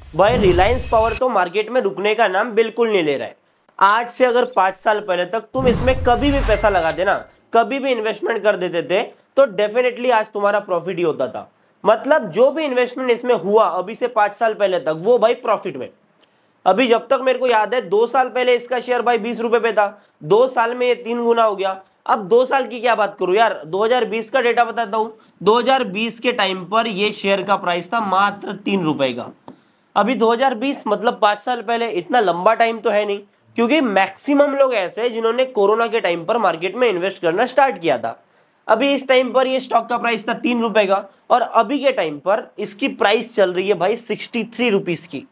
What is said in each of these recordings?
भाई रिलायंस पावर तो मार्केट में रुकने का नाम बिल्कुल नहीं ले रहा है। आज से अगर 5 साल पहले तक तुम इसमें कभी भी पैसा लगाते ना, कभी भी इन्वेस्टमेंट कर देते थे, तो डेफिनेटली आज तुम्हारा प्रॉफिट ही होता था। मतलब जो भी इन्वेस्टमेंट इसमें हुआ अभी से 5 साल पहले तक, वो भाई प्रॉफिट में। अभी जब तक मेरे को याद है 2 साल पहले इसका शेयर भाई 20 रुपए पे था, 2 साल में ये 3 गुना हो गया। अब 2 साल की क्या बात करूं यार, 2020 का डेटा बताता हूं। 2020 के टाइम पर ये शेयर का प्राइस था मात्र 3 रुपए का। अभी 2020 मतलब 5 साल पहले, इतना लंबा टाइम तो है नहीं, क्योंकि मैक्सिमम लोग ऐसे हैं जिन्होंने कोरोना के टाइम पर मार्केट में इन्वेस्ट करना स्टार्ट किया था। अभी इस टाइम पर ये स्टॉक का प्राइस था 3 रुपए का, और अभी के टाइम पर इसकी प्राइस चल रही है भाई 63 रुपीज की।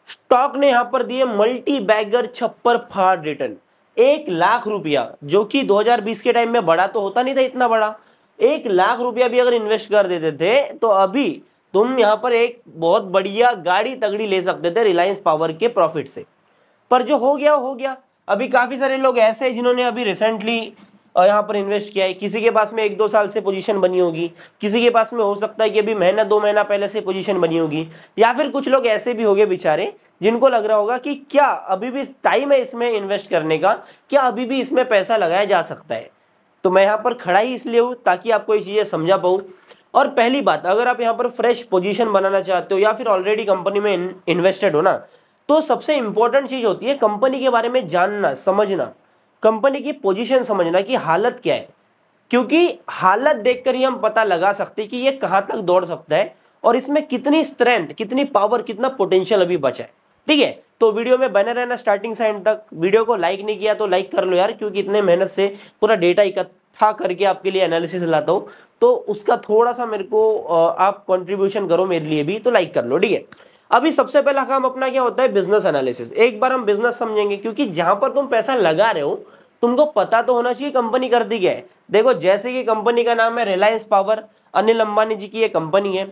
स्टॉक ने यहां पर दिए मल्टी बैगर छप्पर फाड़ रिटर्न 1 लाख रुपया, जो कि 2020 के टाइम में बड़ा तो होता नहीं था इतना बड़ा। 1 लाख रुपया भी अगर इन्वेस्ट कर देते थे तो अभी तुम यहां पर एक बहुत बढ़िया गाड़ी तगड़ी ले सकते थे रिलायंस पावर के प्रॉफिट से। पर जो हो गया हो गया। अभी काफी सारे लोग ऐसे हैं जिन्होंने अभी रिसेंटली यहाँ पर इन्वेस्ट किया है। किसी के पास में 1-2 साल से पोजीशन बनी होगी, किसी के पास में हो सकता है कि अभी महीना 2 महीना पहले से पोजीशन बनी होगी, या फिर कुछ लोग ऐसे भी होंगे बेचारे जिनको लग रहा होगा कि क्या अभी भी टाइम है इसमें इन्वेस्ट करने का, क्या अभी भी इसमें पैसा लगाया जा सकता है। तो मैं यहाँ पर खड़ा ही इसलिए हूँ ताकि आपको ये चीजें समझा पाऊँ। और पहली बात, अगर आप यहाँ पर फ्रेश पोजीशन बनाना चाहते हो या फिर ऑलरेडी कंपनी में इन्वेस्टेड हो ना, तो सबसे इंपॉर्टेंट चीज होती है कंपनी के बारे में जानना, समझना, कंपनी की पोजीशन समझना कि हालत क्या है। क्योंकि हालत देखकर ही हम पता लगा सकते हैं कि ये कहां तक दौड़ सकता है और इसमें कितनी स्ट्रेंथ, कितनी पावर, कितना पोटेंशियल अभी बचा है। ठीक है, तो वीडियो में बने रहना स्टार्टिंग से एंड तक। वीडियो को लाइक नहीं किया तो लाइक कर लो यार, क्योंकि इतने मेहनत से पूरा डेटा इकट्ठा करके आपके लिए एनालिसिस लाता हूं, तो उसका थोड़ा सा मेरे को आप कंट्रीब्यूशन करो मेरे लिए भी, तो लाइक कर लो। ठीक है, अभी सबसे पहला काम अपना क्या होता है, बिजनेस एनालिसिस। एक बार हम बिजनेस समझेंगे, क्योंकि जहां पर तुम पैसा लगा रहे हो तुमको पता तो होना चाहिए कंपनी करती क्या है। देखो, जैसे कि कंपनी का नाम है रिलायंस पावर, अनिल अंबानी जी की ये कंपनी है।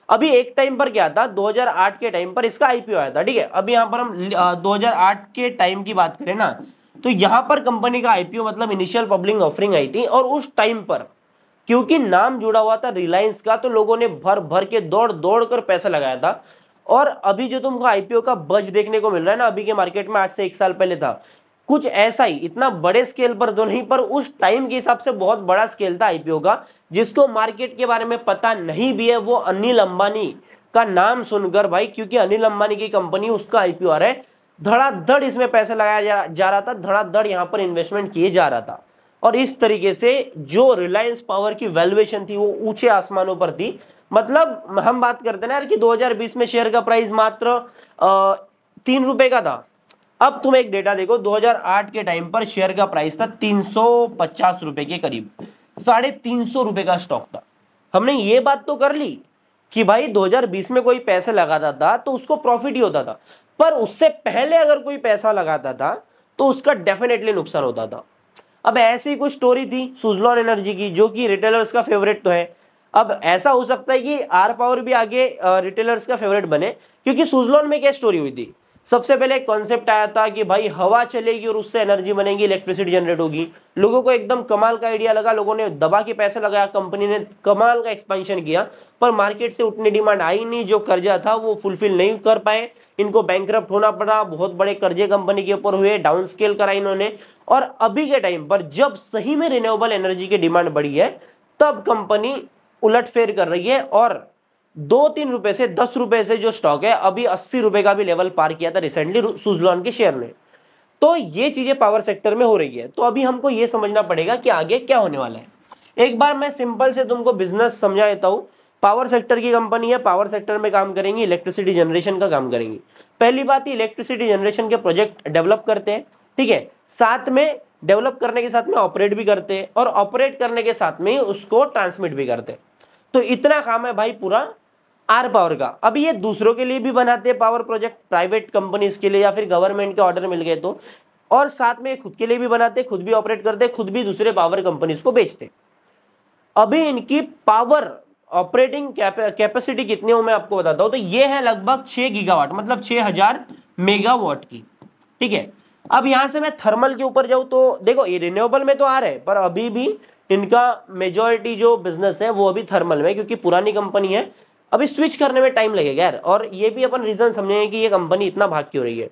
अभी एक टाइम पर क्या था, 2008 के टाइम पर इसका आईपीओ आया था। ठीक है, अभी यहाँ पर हम 2008 के टाइम की बात करें ना, तो यहाँ पर कंपनी का आईपीओ मतलब इनिशियल पब्लिक ऑफरिंग आई थी, और उस टाइम पर क्योंकि नाम जुड़ा हुआ था रिलायंस का, तो लोगों ने भर भर के दौड़ दौड़ कर पैसा लगाया था। और अभी जो तुमको आईपीओ का बज देखने को मिल रहा है ना अभी के मार्केट में, आज से 1 साल पहले था कुछ ऐसा ही, इतना बड़े स्केल पर तो नहीं, पर उस टाइम के हिसाब से बहुत बड़ा स्केल था आईपीओ का। जिसको मार्केट के बारे में पता नहीं भी है, वो अनिल अंबानी का नाम सुनकर भाई, क्योंकि अनिल अंबानी की कंपनी, उसका आईपीओ आ रहा है, धड़ाधड़ इसमें पैसा लगाया जा रहा था, धड़ाधड़ यहाँ पर इन्वेस्टमेंट किए जा रहा था। और इस तरीके से जो रिलायंस पावर की वैल्यूएशन थी वो ऊंचे आसमानों पर थी। मतलब हम बात करते हैं ना यार कि 2020 में शेयर का प्राइस मात्र 3 रुपए का था। अब तुम एक डेटा देखो, 2008 के टाइम पर शेयर का प्राइस था 350 रुपए के करीब, 350 रुपए का स्टॉक था। हमने ये बात तो कर ली कि भाई 2020 में कोई पैसे लगाता था तो उसको प्रॉफिट ही होता था, पर उससे पहले अगर कोई पैसा लगाता था तो उसका डेफिनेटली नुकसान होता था। अब ऐसी कुछ स्टोरी थी सुजलॉन एनर्जी की, जो कि रिटेलर्स का फेवरेट तो है। अब ऐसा हो सकता है कि आर पावर भी आगे रिटेलर्स का फेवरेट बने, क्योंकि सुजलॉन में क्या स्टोरी हुई थी, सबसे पहले एक कॉन्सेप्ट आया था कि भाई हवा चलेगी और उससे एनर्जी बनेगी, इलेक्ट्रिसिटी जनरेट होगी। लोगों को एकदम कमाल का आइडिया लगा, लोगों ने दबा के पैसे लगाया, कंपनी ने कमाल का एक्सपेंशन किया, पर मार्केट से उतनी डिमांड आई नहीं, जो कर्जा था वो फुलफिल नहीं कर पाए, इनको बैंकरप्ट होना पड़ा, बहुत बड़े कर्जे कंपनी के ऊपर हुए, डाउन स्केल करा इन्होंने। और अभी के टाइम पर जब सही में रिन्यूएबल एनर्जी की डिमांड बढ़ी है, तब कंपनी उलटफेर कर रही है, और 2-3 रुपए से 10 रुपए से जो स्टॉक है अभी 80 रुपए का भी लेवल पार किया था रिसेंटली सुजलॉन के शेयर ने। तो ये चीजें पावर सेक्टर में हो रही है। तो अभी हमको ये समझना पड़ेगा कि आगे क्या होने वाला है। एक बार मैं सिंपल से तुमको बिजनेस समझा देता हूं। पावर सेक्टर की कंपनी है, पावर सेक्टर में काम करेंगी, इलेक्ट्रिसिटी जनरेशन का काम करेंगी। पहली बात, इलेक्ट्रिसिटी जनरेशन के प्रोजेक्ट डेवलप करते हैं। ठीक है, साथ में डेवलप करने के साथ में ऑपरेट भी करते हैं, और ऑपरेट करने के साथ में उसको ट्रांसमिट भी करते हैं। तो इतना काम है भाई पूरा आर पावर का। अभी ये दूसरों के लिए भी बनाते हैं पावर प्रोजेक्ट, प्राइवेट कंपनीज के लिए, या फिर गवर्नमेंट के ऑर्डर मिल गए तो, और साथ में खुद के लिए भी बनाते, खुद भी ऑपरेट करते, खुद भी दूसरे पावर कंपनीज को बेचते। अभी इनकी पावर ऑपरेटिंग कैपेसिटी कितनी हो मैं आपको बताता हूं। तो ये है लगभग 6 गीगावाट, मतलब 6000 मेगावाट की। ठीक है, अब यहां से मैं थर्मल के ऊपर जाऊं तो देखो, ये रिन्यूएबल में तो आ रहे हैं, पर अभी भी इनका मेजॉरिटी जो बिजनेस है वो अभी थर्मल में, क्योंकि पुरानी कंपनी है, अभी स्विच करने में टाइम लगेगा यार, और ये भी अपन रीजन समझेंगे कि ये कंपनी इतना भाग क्यों रही है।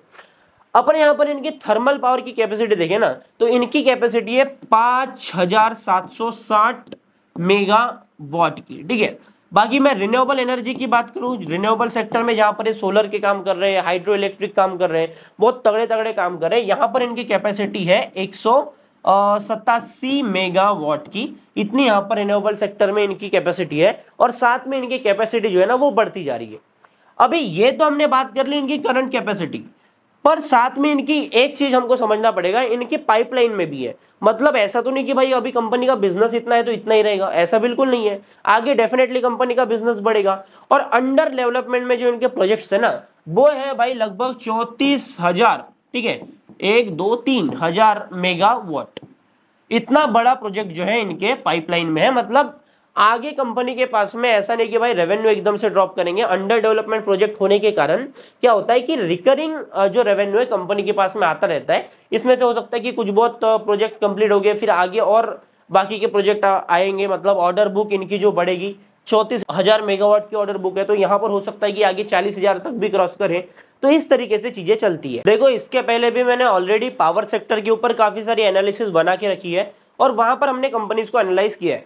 अपन यहाँ पर इनकी थर्मल पावर की कैपेसिटी देखें ना, तो इनकी कैपेसिटी है 5760 मेगावाट की, ठीक है। बाकी मैं रिन्यूएबल एनर्जी की बात करूं, रिन्यूएबल सेक्टर में जहां पर ये सोलर के काम कर रहे हैं, हाइड्रो इलेक्ट्रिक काम कर रहे हैं, बहुत तगड़े तगड़े काम कर रहे हैं, यहां पर इनकी कैपेसिटी है 187 मेगावाट की। इतनी यहाँ पर रिन्यूएबल सेक्टर में इनकी कैपेसिटी है, और साथ में इनकी कैपेसिटी जो है ना वो बढ़ती जा रही है। अभी ये तो हमने बात कर ली इनकी करंट कैपेसिटी, पर साथ में इनकी एक चीज हमको समझना पड़ेगा, इनकी पाइपलाइन में भी है। मतलब ऐसा तो नहीं कि भाई अभी कंपनी का बिजनेस इतना है तो इतना ही रहेगा, ऐसा बिल्कुल नहीं है। आगे डेफिनेटली कंपनी का बिजनेस बढ़ेगा, और अंडर डेवलपमेंट में जो इनके प्रोजेक्ट्स है ना वो है भाई लगभग 34,000, ठीक है, 1-2-3 मेगावाट। इतना बड़ा प्रोजेक्ट जो है इनके पाइपलाइन में है। मतलब आगे कंपनी के पास में ऐसा नहीं कि भाई रेवेन्यू एकदम से ड्रॉप करेंगे। अंडर डेवलपमेंट प्रोजेक्ट होने के कारण क्या होता है कि रिकरिंग जो रेवेन्यू है कंपनी के पास में आता रहता है। इसमें से हो सकता है कि कुछ बहुत प्रोजेक्ट कंप्लीट हो गए, फिर आगे और बाकी के प्रोजेक्ट आएंगे। मतलब ऑर्डर बुक इनकी जो बढ़ेगी, 34,000 मेगावाट की ऑर्डर बुक है, तो यहाँ पर हो सकता है कि आगे 40,000 तक भी क्रॉस करें। तो इस तरीके से चीजें चलती है। देखो इसके पहले भी मैंने ऑलरेडी पावर सेक्टर के ऊपर काफी सारी एनालिसिस बना के रखी है, और वहां पर हमने कंपनीज को एनालाइज किया है।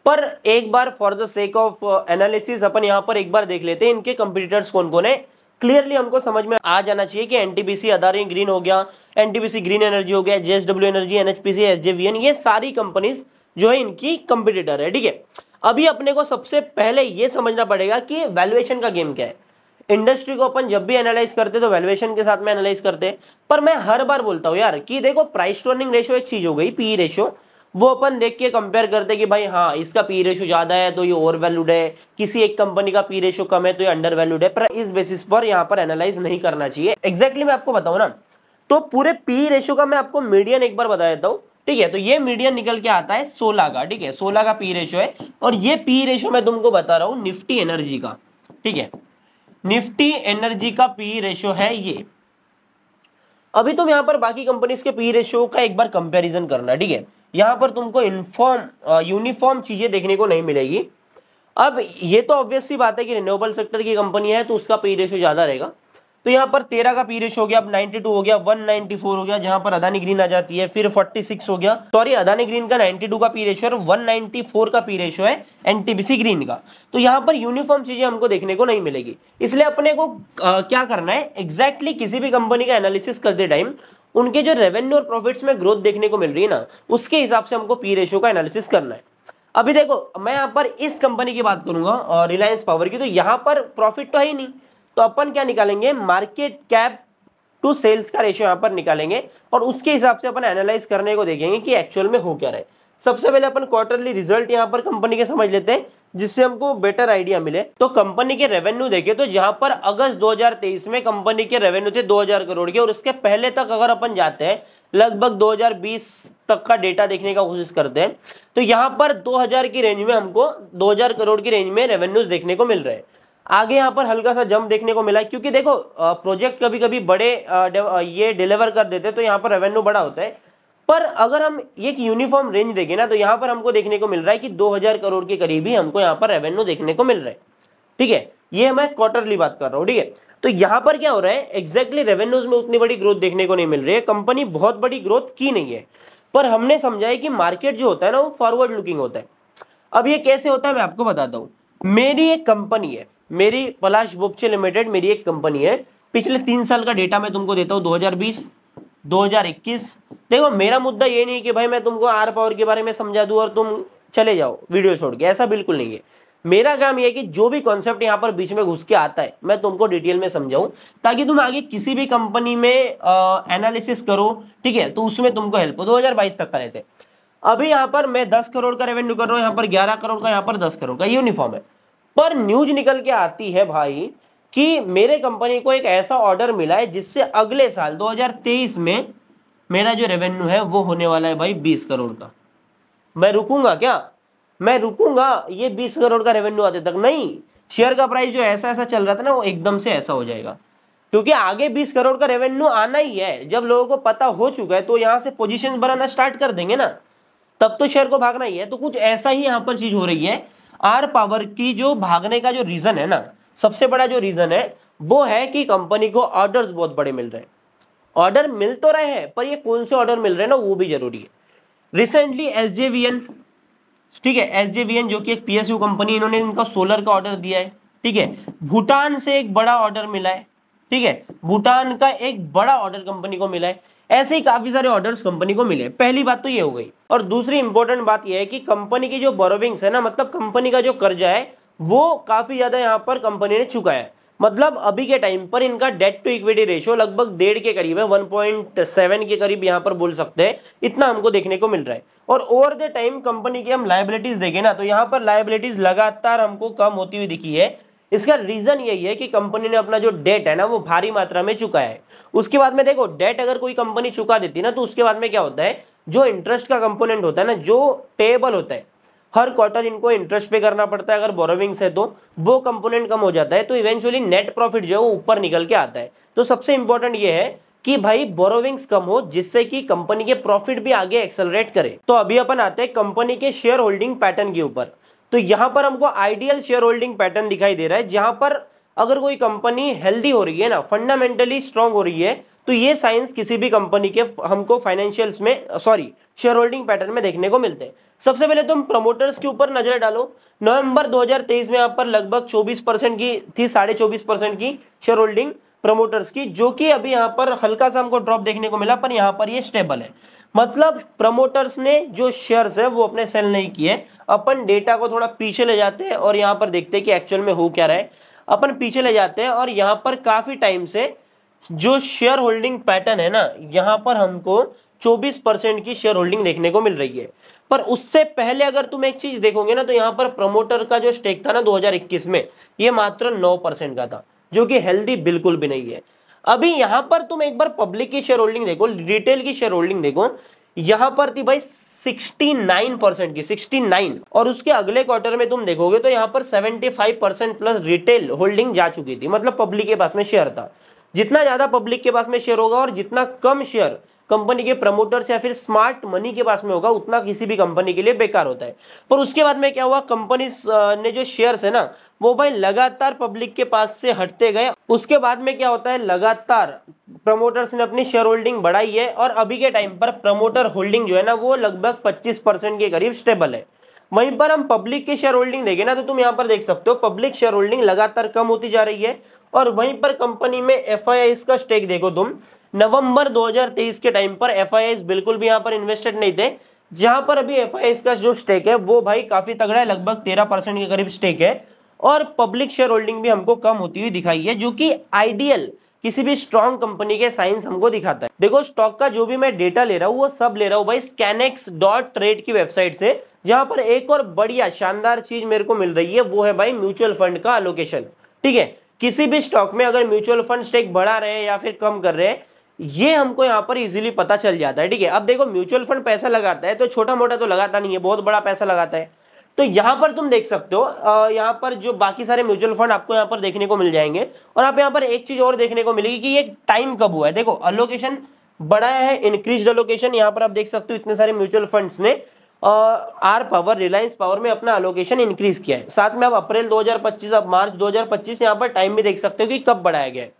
पर एक बार for the sake of analysis अपन यहाँ पर एक बार देख लेते हैं इनके कंपटीटर्स कौन कौन है। क्लियरली हमको समझ में आ जाना चाहिए कि एनटीपीसी अदानी ग्रीन हो गया, एनटीपीसी ग्रीन एनर्जी हो गया, जेएसडब्ल्यू एनर्जी, एनएचपीसी, एसजेवीएन, ये सारी कंपनीज जो है इनकी कंपटीटर है, ठीक है। अभी अपने को सबसे पहले ये समझना पड़ेगा कि वैल्यूएशन का गेम क्या है। इंडस्ट्री को अपन जब भी एनालाइज करते तो वैल्यूएशन के साथ में एनालाइज करते, पर मैं हर बार बोलता हूँ यार कि देखो प्राइस टू अर्निंग रेशियो एक चीज हो गई, पी रेशियो, वो अपन देख के कंपेयर करते कि भाई हाँ इसका पी रेशियो ज्यादा है तो ये ओवर वैल्यूड है, किसी एक कंपनी का पी रेशियो कम है तो ये अंडर वैल्यूड है। पर इस बेसिस पर यहाँ पर एनालाइज नहीं करना चाहिए। एग्जैक्टली मैं आपको बताऊँ ना, तो पूरे पी रेशियो का मैं आपको मीडियन एक बार बता देता हूँ, ठीक है। तो ये मीडियन निकल के आता है 16 का, ठीक है, 16 का पी रेशियो है। और ये पी रेशियो मैं तुमको बता रहा हूँ निफ्टी एनर्जी का, ठीक है, निफ्टी एनर्जी का पी रेशियो है ये। अभी तुम यहाँ पर बाकी कंपनीज के पी रेशियो का एक बार कंपैरिजन करना, ठीक है। यहाँ पर तुमको यूनिफॉर्म चीजें देखने को नहीं मिलेगी। अब ये तो ऑब्वियस सी बात है कि रिन्यूएबल सेक्टर की कंपनी है तो उसका पी रेशियो ज्यादा रहेगा। तो यहाँ पर 13 का पी रेशियो हो गया, अब 92 हो गया, 194 हो गया, जहां पर अदानी ग्रीन आ जाती है, फिर 46 हो गया। सॉरी, अदानी ग्रीन का 92 का पी रेशियो और 194 का पी रेशियो है एनटीपीसी ग्रीन का। तो यहाँ पर यूनिफॉर्म चीजें हमको देखने को नहीं मिलेगी। इसलिए अपने को क्या करना है, एग्जैक्टली किसी भी कंपनी का एनालिसिस करते टाइम उनके जो रेवेन्यू और प्रॉफिट्स में ग्रोथ देखने को मिल रही है ना, उसके हिसाब से हमको पी रेशियो का एनालिसिस करना है। अभी देखो मैं यहाँ पर इस कंपनी की बात करूंगा रिलायंस पावर की, तो यहाँ पर प्रॉफिट तो है ही नहीं, तो अपन क्या निकालेंगे, मार्केट कैप टू सेल्स का रेशियो यहाँ पर निकालेंगे, और उसके हिसाब से अपन एनालाइज करने को देखेंगे कि एक्चुअल में हो क्या रहा है। सबसे पहले अपन क्वार्टरली रिजल्ट यहाँ पर कंपनी के समझ लेते हैं, जिससे हमको बेटर आइडिया मिले। तो कंपनी के रेवेन्यू देखे तो जहां पर अगस्त 2023 में कंपनी के रेवेन्यू थे 2000 करोड़ के, और उसके पहले तक अगर अपन जाते हैं लगभग 2020 तक का डेटा देखने का कोशिश करते हैं, तो यहाँ पर 2000 की रेंज में हमको 2000 करोड़ की रेंज में रेवेन्यूज देखने को मिल रहे हैं। आगे यहाँ पर हल्का सा जंप देखने को मिला है, क्योंकि देखो प्रोजेक्ट कभी कभी बड़े ये डिलीवर कर देते हैं तो यहाँ पर रेवेन्यू बड़ा होता है। पर अगर हम एक यूनिफॉर्म रेंज देखें ना, तो यहाँ पर हमको देखने को मिल रहा है कि 2000 करोड़ के करीब ही हमको यहाँ पर रेवेन्यू देखने को मिल रहा है, ठीक है। ये मैं क्वार्टरली बात कर रहा हूँ, ठीक है। तो यहाँ पर क्या हो रहा है, एग्जैक्टली रेवेन्यूज में उतनी बड़ी ग्रोथ देखने को नहीं मिल रही है, कंपनी बहुत बड़ी ग्रोथ की नहीं है। पर हमने समझा है कि मार्केट जो होता है ना वो फॉरवर्ड लुकिंग होता है। अब ये कैसे होता है मैं आपको बताता हूँ। मेरी एक कंपनी है, मेरी पलाश बोपचे लिमिटेड मेरी एक कंपनी है। पिछले 3 साल का डेटा मैं तुमको देता हूँ, 2020, 2021। देखो मेरा मुद्दा ये नहीं कि भाई मैं तुमको आर पावर के बारे में समझा दूं और तुम चले जाओ वीडियो छोड़ के, ऐसा बिल्कुल नहीं है। मेरा काम ये है कि जो भी कॉन्सेप्ट यहाँ पर बीच में घुस के आता है मैं तुमको डिटेल में समझाऊं, ताकि तुम आगे किसी भी कंपनी में एनालिसिस करो, ठीक है, तो उसमें तुमको हेल्प हो। 2022 तक का रहते हैं। अभी यहाँ पर मैं 10 करोड़ का रेवेन्यू कर रहा हूँ, यहाँ पर 11 करोड़ का, यहाँ पर 10 करोड़ का, यूनिफॉर्म है। पर न्यूज निकल के आती है भाई कि मेरे कंपनी को एक ऐसा ऑर्डर मिला है जिससे अगले साल 2023 में मेरा जो रेवेन्यू है वो होने वाला है भाई 20 करोड़ का। मैं रुकूंगा क्या? मैं रुकूंगा ये 20 करोड़ का रेवेन्यू आते तक? नहीं। शेयर का प्राइस जो ऐसा ऐसा चल रहा था ना वो एकदम से ऐसा हो जाएगा, क्योंकि आगे 20 करोड़ का रेवेन्यू आना ही है। जब लोगों को पता हो चुका है तो यहाँ से पोजीशन बनाना स्टार्ट कर देंगे ना, तब तो शेयर को भागना ही है। तो कुछ ऐसा ही यहाँ पर चीज हो रही है। आर पावर की जो भागने का जो रीजन है ना, सबसे बड़ा जो रीजन है वो है कि कंपनी को ऑर्डर्स बहुत बड़े मिल रहे हैं। ऑर्डर मिल तो रहे हैं, पर ये कौन से ऑर्डर मिल रहे हैं ना, वो भी जरूरी है। रिसेंटली एसजेवीएन, ठीक है, एसजेवीएन जो कि एक पीएसयू कंपनी, इन्होंने इनका सोलर का ऑर्डर दिया है, ठीक है। भूटान से एक बड़ा ऑर्डर मिला है, ठीक है, भूटान का एक बड़ा ऑर्डर कंपनी को मिला है। ऐसे ही काफी सारे ऑर्डर्स कंपनी को मिले। पहली बात तो ये हो गई। और दूसरी इंपॉर्टेंट बात ये है कि कंपनी की जो बोरोविंग्स है ना, मतलब कंपनी का जो कर्जा है वो काफी ज्यादा यहाँ पर कंपनी ने चुकाया है। मतलब अभी के टाइम पर इनका डेट टू इक्विटी रेशियो लगभग 1.5 के करीब है, 1.7 के करीब यहाँ पर बोल सकते हैं, इतना हमको देखने को मिल रहा है। और ओवर द टाइम कंपनी की हम लायबिलिटीज देखें ना, तो यहाँ पर लायबिलिटीज लगातार हमको कम होती हुई दिखी है। इसका रीजन यही है कि कंपनी ने अपना जो डेट है ना वो भारी मात्रा में चुकाया है। उसके बाद में देखो, डेट अगर कोई कंपनी चुका देती है ना, तो उसके बाद में क्या होता है, जो इंटरेस्ट का कंपोनेंट होता है ना, जो पेएबल होता है, हर क्वार्टर इनको इंटरेस्ट पे करना पड़ता है अगर बोरोविंग्स है तो, वो कंपोनेंट कम हो जाता है, तो इवेंचुअली नेट प्रॉफिट जो है वो ऊपर निकल के आता है। तो सबसे इंपॉर्टेंट ये है कि भाई बोरोविंग्स कम हो, जिससे कि कंपनी के प्रॉफिट भी आगे एक्सेलरेट करे। तो अभी अपन आते हैं कंपनी के शेयर होल्डिंग पैटर्न के ऊपर। तो यहां पर हमको आइडियल शेयर होल्डिंग पैटर्न दिखाई दे रहा है, जहां पर अगर कोई कंपनी हेल्दी हो रही है ना, फंडामेंटली स्ट्रांग हो रही है, तो ये साइंस किसी भी कंपनी के हमको फाइनेंशियल्स में, सॉरी, शेयर होल्डिंग पैटर्न में देखने को मिलते हैं। सबसे पहले तुम प्रमोटर्स के ऊपर नजर डालो। नवंबर 2023 में यहाँ पर लगभग 24% की थी, 24.5% की शेयर होल्डिंग प्रमोटर्स की, जो कि अभी यहाँ पर हल्का सा हमको ड्रॉप देखने को मिला, पर यहाँ पर ये स्टेबल है। मतलब प्रमोटर्स ने जो शेयर्स है वो अपने सेल नहीं किए। अपन डेटा को थोड़ा पीछे ले जाते हैं और यहाँ पर देखते हैं कि एक्चुअल में हो क्या रहा है। अपन पीछे ले जाते हैं और यहाँ पर काफी टाइम से जो शेयर होल्डिंग पैटर्न है ना, यहाँ पर हमको 24% की शेयर होल्डिंग देखने को मिल रही है। पर उससे पहले अगर तुम एक चीज देखोगे ना, तो यहाँ पर प्रमोटर का जो स्टेक था ना 2021 में, ये मात्र 9% का था, जो कि हेल्दी बिल्कुल भी नहीं है। अभी यहाँ पर तुम एक बार पब्लिक की शेयर होल्डिंग देखो, रिटेल की शेयर होल्डिंग देखो, यहाँ पर थी भाई 69% की, 69। और उसके अगले क्वार्टर में तुम देखोगे तो यहाँ पर 75% प्लस रिटेल होल्डिंग जा चुकी थी। मतलब पब्लिक के पास में शेयर था। जितना ज्यादा पब्लिक के पास में शेयर होगा और जितना कम शेयर कंपनी के प्रमोटर्स या फिर स्मार्ट मनी के पास में होगा, उतना किसी भी कंपनी के लिए बेकार होता है। पर उसके बाद में क्या हुआ, कंपनी ने जो शेयर्स है ना, वो भाई लगातार पब्लिक के पास से हटते गए। उसके बाद में क्या होता है, लगातार प्रमोटर्स ने अपनी शेयर होल्डिंग बढ़ाई है और अभी के टाइम पर प्रमोटर होल्डिंग जो है ना, वो लगभग 25% के करीब स्टेबल है। वहीं पर हम पब्लिक की शेयर होल्डिंग देखें ना, तो तुम यहाँ पर देख सकते हो पब्लिक शेयर होल्डिंग लगातार कम होती जा रही है। और वहीं पर कंपनी में एफआईआईज का स्टेक देखो तुम, नवंबर 2023 के टाइम पर एफआईआईज बिल्कुल भी यहाँ पर इन्वेस्टेड नहीं थे, जहां पर अभी एफआईआईज का जो स्टेक है वो भाई काफी तगड़ा है, लगभग 13% के करीब स्टेक है। और पब्लिक शेयर होल्डिंग भी हमको कम होती हुई दिखाई है, जो कि आइडियल किसी भी स्ट्रॉन्ग कंपनी के साइंस हमको दिखाता है। देखो, स्टॉक का जो भी मैं डेटा ले रहा हूँ वो सब ले रहा हूँ भाई scanex.trade की वेबसाइट से, जहां पर एक और बढ़िया शानदार चीज मेरे को मिल रही है, वो है भाई म्यूचुअल फंड का अलोकेशन। ठीक है, किसी भी स्टॉक में अगर म्यूचुअल फंड स्टेक बढ़ा रहे हैं या फिर कम कर रहे हैं, ये हमको यहाँ पर इजीली पता चल जाता है। ठीक है, अब देखो, म्यूचुअल फंड पैसा लगाता है तो छोटा मोटा तो लगाता नहीं है, बहुत बड़ा पैसा लगाता है। तो यहाँ पर तुम देख सकते हो, यहाँ पर जो बाकी सारे म्यूचुअल फंड आपको यहाँ पर देखने को मिल जाएंगे। और आप यहाँ पर एक चीज और देखने को मिलेगी कि ये टाइम कब हुआ है। देखो, अलोकेशन बढ़ाया है, इंक्रीज अलोकेशन, यहाँ पर आप देख सकते हो इतने सारे म्यूचुअल फंड्स ने आर पावर, रिलायंस पावर में अपना अलोकेशन इंक्रीज किया है। साथ में आप अप्रैल 2025, अब मार्च 2025 यहाँ पर टाइम भी देख सकते हो कि कब बढ़ाया गया है।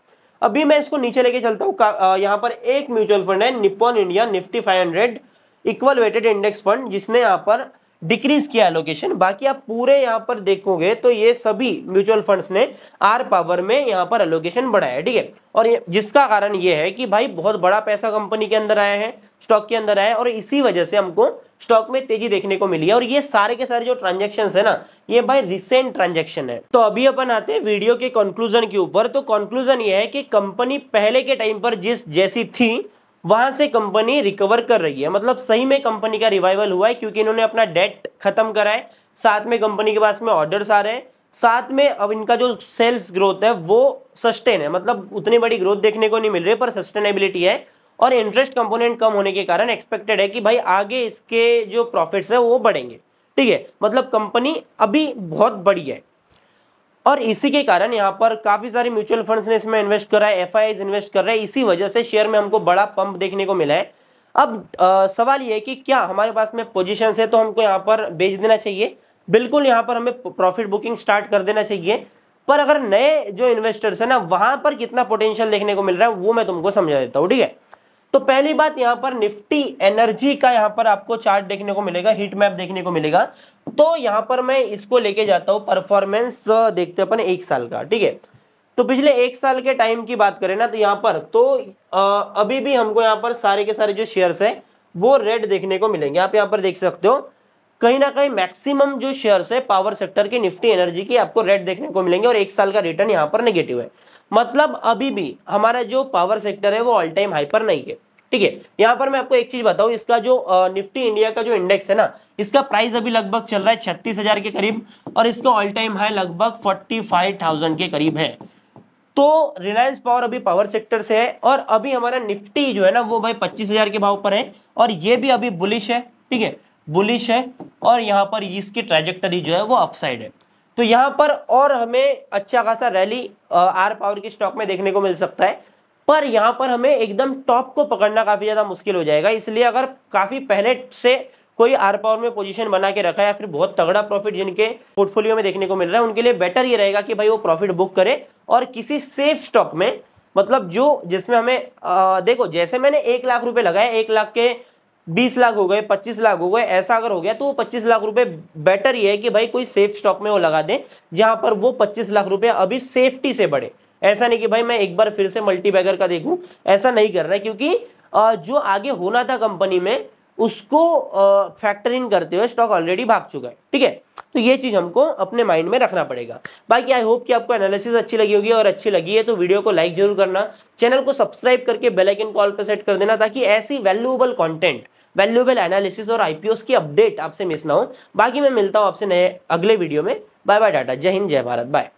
अभी मैं इसको नीचे लेके चलता हूँ। यहाँ पर एक म्यूचुअल फंड है Nippon India Nifty 500 equal weighted index fund, जिसने यहाँ पर डिक्रीज किया एलोकेशन। बाकी आप पूरे यहाँ पर देखोगे तो ये सभी म्यूचुअल फंड्स ने आर पावर में यहाँ पर एलोकेशन बढ़ाया है। ठीक है, और जिसका कारण ये है कि भाई बहुत बड़ा पैसा कंपनी के अंदर आया है, स्टॉक के अंदर आया है, और इसी वजह से हमको स्टॉक में तेजी देखने को मिली है। और ये सारे के सारे जो ट्रांजेक्शन है ना, ये भाई रिसेंट ट्रांजेक्शन है। तो अभी अपन आते हैं वीडियो के कंक्लूजन के ऊपर। तो कंक्लूजन ये है कि कंपनी पहले के टाइम पर जैसी थी वहां से कंपनी रिकवर कर रही है। मतलब सही में कंपनी का रिवाइवल हुआ है, क्योंकि इन्होंने अपना डेट खत्म करा है, साथ में कंपनी के पास में ऑर्डर्स आ रहे हैं, साथ में अब इनका जो सेल्स ग्रोथ है वो सस्टेन है। मतलब उतनी बड़ी ग्रोथ देखने को नहीं मिल रही है, पर सस्टेनेबिलिटी है। और इंटरेस्ट कंपोनेंट कम होने के कारण एक्सपेक्टेड है कि भाई आगे इसके जो प्रॉफिट्स है वो बढ़ेंगे। ठीक है, मतलब कंपनी अभी बहुत बड़ी है, और इसी के कारण यहाँ पर काफी सारे म्यूचुअल फंड्स ने इसमें इन्वेस्ट करा है, एफआईआईज इन्वेस्ट कर रहे हैं। इसी वजह से शेयर में हमको बड़ा पंप देखने को मिला है। अब सवाल ये है कि क्या हमारे पास में पोजीशंस है तो हमको यहाँ पर बेच देना चाहिए? बिल्कुल यहाँ पर हमें प्रॉफिट बुकिंग स्टार्ट कर देना चाहिए। पर अगर नए जो इन्वेस्टर्स है ना, वहां पर कितना पोटेंशियल देखने को मिल रहा है वो मैं तुमको समझा देता हूँ, ठीक है। तो पहली बात, यहाँ पर निफ्टी एनर्जी का यहाँ पर आपको चार्ट देखने को मिलेगा, हीट मैप देखने को मिलेगा। तो यहाँ पर मैं इसको लेके जाता हूँ, परफॉर्मेंस देखते हैं अपन 1 साल का, ठीक है। तो पिछले 1 साल के टाइम की बात करें ना, तो यहाँ पर तो अभी भी हमको यहाँ पर सारे के सारे जो शेयर्स है वो रेड देखने को मिलेंगे। आप यहाँ पर देख सकते हो कहीं ना कहीं मैक्सिमम जो शेयर्स है पावर सेक्टर के, निफ्टी एनर्जी की, आपको रेड देखने को मिलेंगे और 1 साल का रिटर्न यहाँ पर नेगेटिव है। मतलब अभी भी हमारा जो पावर सेक्टर है वो ऑल टाइम हाई पर नहीं है, ठीक है। यहाँ पर मैं आपको एक चीज बताऊं, इसका जो निफ्टी इंडिया का जो इंडेक्स है ना, इसका प्राइस अभी लगभग चल रहा है 36,000 के करीब और इसका ऑल टाइम हाई लगभग 45,000 के करीब है। तो रिलायंस पावर अभी पावर सेक्टर से है और अभी हमारा निफ्टी जो है ना वो भाई 25,000 के भाव पर है और ये भी अभी बुलिश है, ठीक है, बुलिश है। और यहाँ पर इसकी ट्रैजेक्टरी जो है वो अपसाइड है। तो यहाँ पर और हमें अच्छा खासा रैली आर पावर की स्टॉक में देखने को मिल सकता है, पर यहाँ पर हमें एकदम टॉप को पकड़ना काफी ज्यादा मुश्किल हो जाएगा। इसलिए अगर काफी पहले से कोई आर पावर में पोजीशन बना के रखा है या फिर बहुत तगड़ा प्रॉफिट जिनके पोर्टफोलियो में देखने को मिल रहा है, उनके लिए बेटर ये रहेगा कि भाई वो प्रॉफिट बुक करे और किसी सेफ स्टॉक में, मतलब जो जिसमें हमें देखो जैसे मैंने 1 लाख रुपए लगाए, 1 लाख के 20 लाख हो गए, 25 लाख हो गए, ऐसा अगर हो गया तो वो 25 लाख रुपए बेटर ये है कि भाई कोई सेफ स्टॉक में वो लगा दें जहां पर वो 25 लाख रुपए अभी सेफ्टी से बढ़े। ऐसा नहीं कि भाई मैं एक बार फिर से मल्टीबैगर का देखूं, ऐसा नहीं कर रहा है, क्योंकि जो आगे होना था कंपनी में उसको फैक्टर इन करते हुए स्टॉक ऑलरेडी भाग चुका है, ठीक है। तो ये चीज हमको अपने माइंड में रखना पड़ेगा। बाकी आई होप कि आपको एनालिसिस अच्छी लगी होगी, और अच्छी लगी है तो वीडियो को लाइक जरूर करना, चैनल को सब्सक्राइब करके बेल आइकन कॉल पे सेट कर देना ताकि ऐसी वैल्यूएबल कंटेंट, वैल्यूएबल एनालिसिस और आईपीओस की अपडेट आपसे मिस ना हो। बाकी मैं मिलता हूं आपसे नए अगले वीडियो में। बाय बाय, टाटा, जय हिंद, जय भारत, बाय।